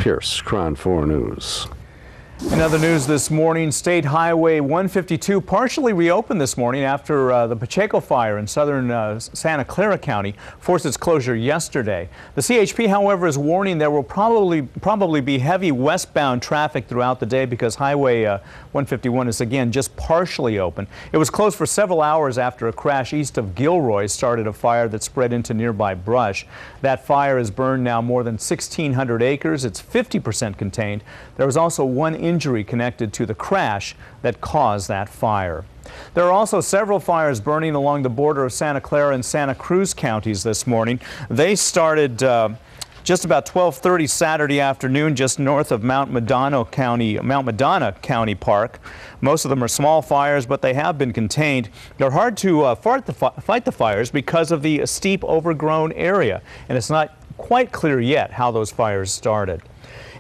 Pierce, KRON 4 News. In other news this morning, State Highway 152 partially reopened this morning after the Pacheco fire in southern Santa Clara County forced its closure yesterday. The CHP, however, is warning there will probably be heavy westbound traffic throughout the day because Highway 151 is again just partially open. It was closed for several hours after a crash east of Gilroy started a fire that spread into nearby brush. That fire has burned now more than 1,600 acres. It's 50% contained. There was also one injury connected to the crash that caused that fire. There are also several fires burning along the border of Santa Clara and Santa Cruz counties this morning. They started just about 12:30 Saturday afternoon just north of Mount Madonna County Park. Most of them are small fires, but they have been contained. They're hard to fight the fires because of the steep overgrown area, and it's not quite clear yet how those fires started.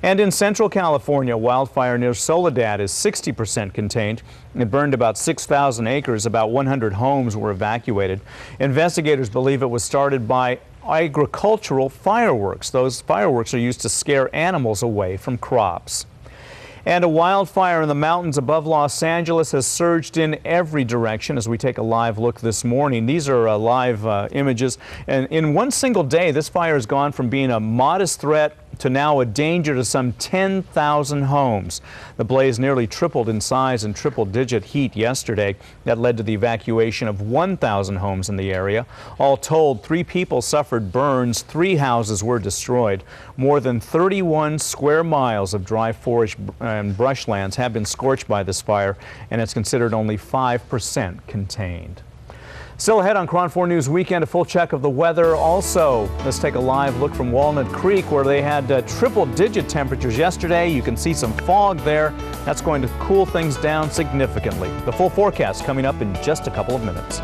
And in Central California, wildfire near Soledad is 60% contained. It burned about 6,000 acres. About 100 homes were evacuated. Investigators believe it was started by agricultural fireworks. Those fireworks are used to scare animals away from crops. And a wildfire in the mountains above Los Angeles has surged in every direction as we take a live look this morning. These are live images. And in one single day, this fire has gone from being a modest threat to now a danger to some 10,000 homes. The blaze nearly tripled in size in triple-digit heat yesterday. That led to the evacuation of 1,000 homes in the area. All told, 3 people suffered burns, 3 houses were destroyed. More than 31 square miles of dry forest and brushlands have been scorched by this fire, and it's considered only 5% contained. Still ahead on KRON 4 News Weekend, a full check of the weather. Also, let's take a live look from Walnut Creek where they had triple-digit temperatures yesterday. You can see some fog there. That's going to cool things down significantly. The full forecast coming up in just a couple of minutes.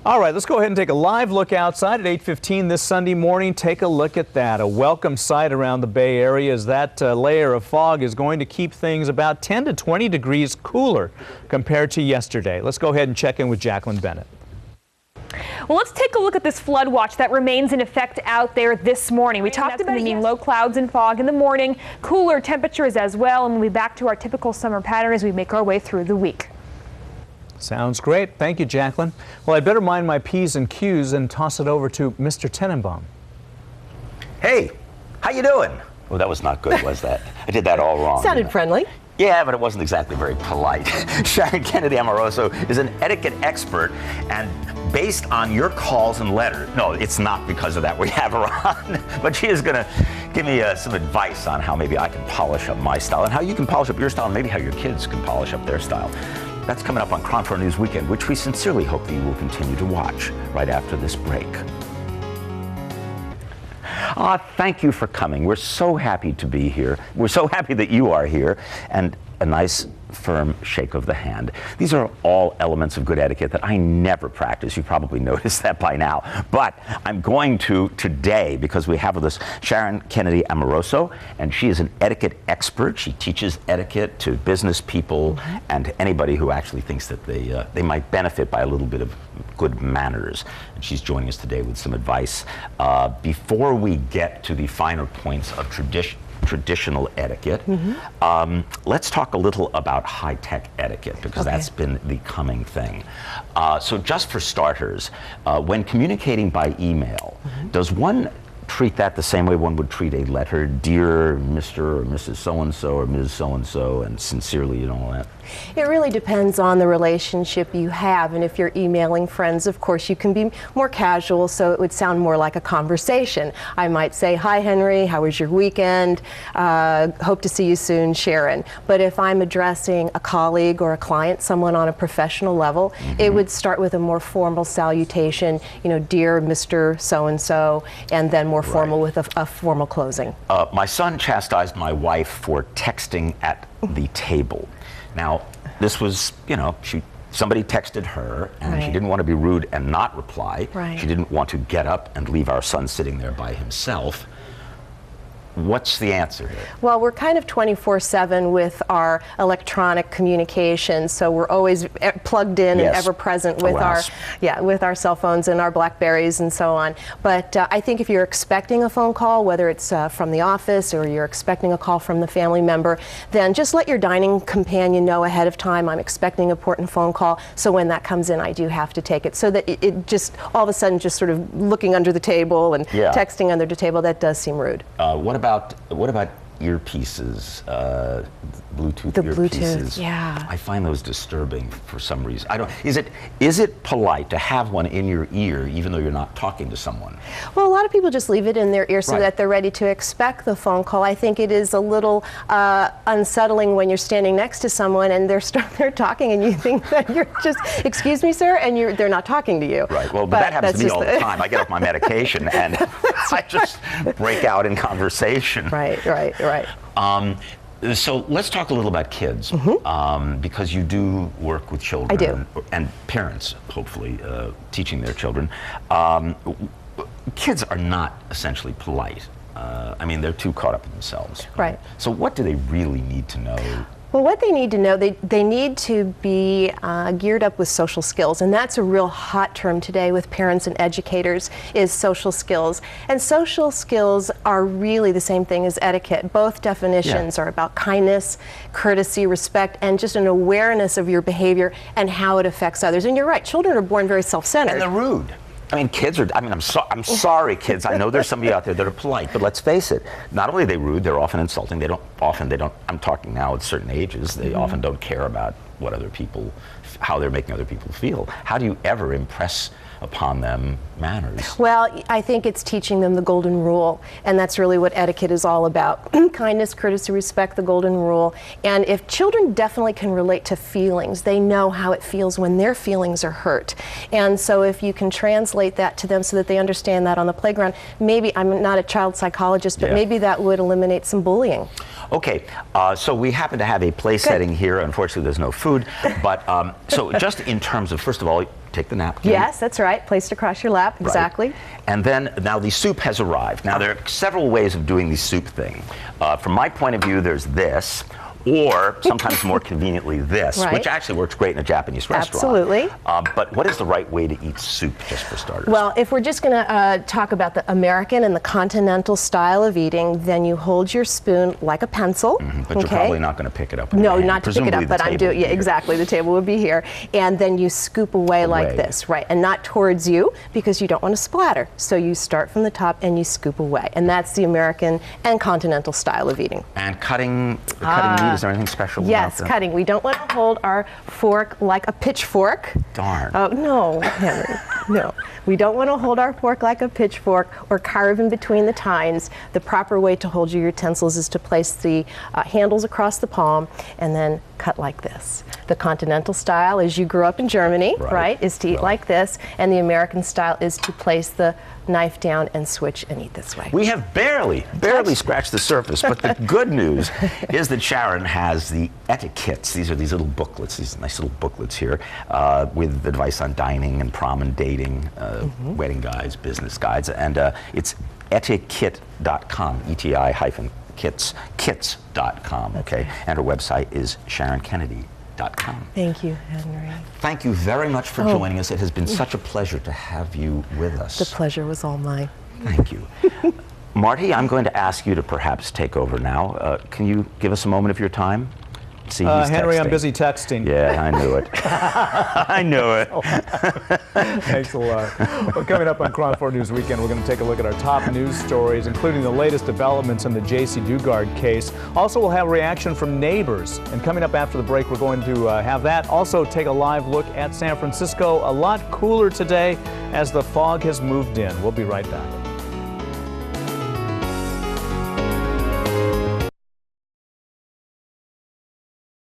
All right, let's go ahead and take a live look outside at 8:15 this Sunday morning. Take a look at that. A welcome sight around the Bay Area as that layer of fog is going to keep things about 10 to 20 degrees cooler compared to yesterday. Let's go ahead and check in with Jacqueline Bennett. Well, let's take a look at this flood watch that remains in effect out there this morning. We talked about it being low clouds and fog in the morning, cooler temperatures as well, and we'll be back to our typical summer pattern as we make our way through the week. Sounds great. Thank you, Jacqueline. Well, I'd better mind my P's and Q's and toss it over to Mr. Tenenbaum. Hey, how you doing? Oh, that was not good, was that? I did that all wrong. Sounded friendly. Yeah, but it wasn't exactly very polite. Sharon Kennedy Amoroso is an etiquette expert, and based on your calls and letters, no, it's not because of that we have her on, but she is going to give me some advice on how maybe I can polish up my style and how you can polish up your style and maybe how your kids can polish up their style. That's coming up on KRON 4 News Weekend, which we sincerely hope that you will continue to watch right after this break. Thank you for coming. We're so happy to be here. We're so happy that you are here, and a nice firm shake of the hand. These are all elements of good etiquette that I never practice. You probably noticed that by now. But I'm going to today because we have with us Sharon Kennedy Amoroso, and she is an etiquette expert. She teaches etiquette to business people and anybody who actually thinks that they might benefit by a little bit of good manners. And she's joining us today with some advice. Before we get to the finer points of traditional etiquette, let's talk a little about high-tech etiquette because that's been the coming thing. So just for starters, when communicating by email, does one treat that the same way one would treat a letter? Dear Mr. or Mrs. So-and-so or Ms. So-and-so, and sincerely and all that? It really depends on the relationship you have, and if you're emailing friends, of course, you can be more casual, so it would sound more like a conversation. I might say, hi Henry, how was your weekend? Hope to see you soon, Sharon. But if I'm addressing a colleague or a client, someone on a professional level, it would start with a more formal salutation, you know, dear Mr. So-and-so, and then more formal with a formal closing. My son chastised my wife for texting at the table. Now, this was, you know, somebody texted her, and she didn't want to be rude and not reply. She didn't want to get up and leave our son sitting there by himself. what's the answer here? Well, we're kind of 24/7 with our electronic communication, so we're always plugged in and ever present with with our cell phones and our Blackberries and so on. But I think if you're expecting a phone call, whether it's from the office or you're expecting a call from the family member, then just let your dining companion know ahead of time, I'm expecting an important phone call, so when that comes in, I do have to take it. So that it just all of a sudden just sort of looking under the table and texting under the table, that does seem rude. What about earpieces, Bluetooth earpieces? Yeah. I find those disturbing for some reason. Is it polite to have one in your ear even though you're not talking to someone? Well, a lot of people just leave it in their ear so that they're ready to expect the phone call. I think it is a little unsettling when you're standing next to someone and they're talking and you think that you're just, excuse me, sir, and they're not talking to you. Right. Well, but that happens to me all the time. I get off my medication and I just break out in conversation. Right. So let's talk a little about kids, because you do work with children. I do. And parents, hopefully, teaching their children. Kids are not essentially polite. I mean, they're too caught up in themselves. Right. So what do they really need to know? Well, what they need to know, they need to be geared up with social skills, and that's a real hot term today with parents and educators, is social skills. And social skills are really the same thing as etiquette. Both definitions are about kindness, courtesy, respect, and just an awareness of your behavior and how it affects others. And you're right, children are born very self-centered. And they're rude. I mean, kids are, I'm sorry, kids. I know there's somebody out there that are polite, but let's face it, not only are they rude, they're often insulting. They don't, I'm talking now at certain ages, they often don't care about what other people, how they're making other people feel. How do you ever impress upon them manners? Well, I think it's teaching them the golden rule, and that's really what etiquette is all about. Kindness, courtesy, respect, the golden rule. And if children definitely can relate to feelings, they know how it feels when their feelings are hurt. And so if you can translate that to them so that they understand that on the playground, maybe, I'm not a child psychologist, but maybe that would eliminate some bullying. Okay, so we happen to have a play setting here. Unfortunately, there's no food, but so just in terms of, first of all, take the napkin. Yes, that's right. Placed across your lap, exactly. Right. And then, now the soup has arrived. Now, there are several ways of doing the soup thing. From my point of view, there's this, or sometimes more conveniently this, which actually works great in a Japanese restaurant. Absolutely. But what is the right way to eat soup, just for starters? Well, if we're just going to talk about the American and the continental style of eating, then you hold your spoon like a pencil. But you're probably not going to pick it up. No, not to pick it up, but I'm doing, exactly, the table would be here. And then you scoop away like this, right? And not towards you, because you don't want to splatter. So you start from the top and you scoop away. And that's the American and continental style of eating. And cutting meat, is there anything special about that? Cutting. We don't want to hold our fork like a pitchfork. Darn. Oh, no, Henry, no. We don't want to hold our fork like a pitchfork or carve in between the tines. The proper way to hold your utensils is to place the handles across the palm and then cut like this. The continental style, as you grew up in Germany, right, is to eat like this, and the American style is to place the knife down and switch and eat this way. We have barely scratched the surface, but the good news is that Sharon has the etiquettes. These are these little booklets, these nice little booklets here, with advice on dining and prom and dating, wedding guides, business guides, and it's etiquette.com, kits.com, okay? And her website is SharonKennedy.com. Thank you, Henry. Thank you very much for joining us. It has been such a pleasure to have you with us. The pleasure was all mine. Thank you. Marty, I'm going to ask you to perhaps take over now. Can you give us a moment of your time? See, he's Henry, texting. I'm busy texting. Yeah, I knew it. I knew it. Thanks a lot. Well, coming up on KRON 4 News Weekend, we're going to take a look at our top news stories, including the latest developments in the J.C. Dugard case. Also, we'll have a reaction from neighbors. And coming up after the break, we're going to have that. Also, take a live look at San Francisco. A lot cooler today as the fog has moved in. We'll be right back.